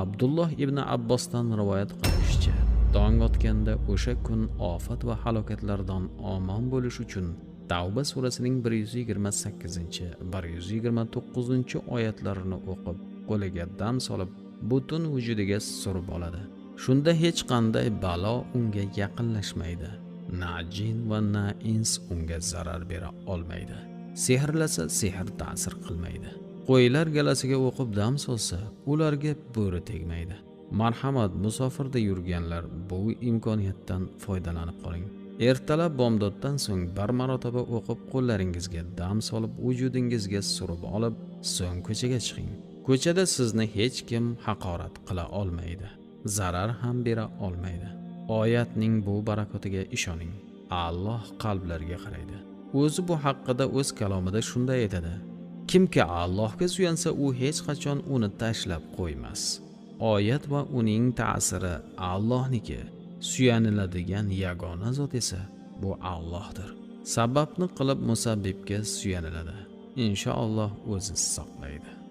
Abdulloh ibn Abbosdan rivoyat qilinishicha, tong otganda o'sha kun ofat va halokatlardan omon bo'lish uchun Tavba surasining 128-129 oyatlarini o'qib, qo'liga dam solib, butun vujudiga surib oladi. Shunda hech qanday balo unga yaqinlashmaydi. Na jin va na ins unga zarar bera olmaydi. Sehrlasa sehr ta'sir qilmaydi. Qo'ylar galasiga o'qib dam solsa, ularga bo'ri tegmaydi. Marhamat, musofirda yurganlar bu imkoniyatdan foydalanib qoling. Ertalab bomdoddan so'ng bir marotaba o'qib qo'llaringizga dam solib, vujudingizga surib olib, so'ng ko'chaga chiqing. Ko'chada sizni hech kim haqorat qila olmaydi, zarar ham bera olmaydi. Oyatning bu barakotiga ishoning. Alloh qalblarga qaraydi. O'zi bu haqida o'z kalomida shunday aytadi: Kimki Allohga suyansa, u hech qachon uni tashlab qo'ymas. Oyat va uning ta'siri Allohniki. Suyaniladigan yagona zot esa bu Allohdir. Sababni qilib musabbibga suyaniladi. Inshaalloh o'zi saqlaydi.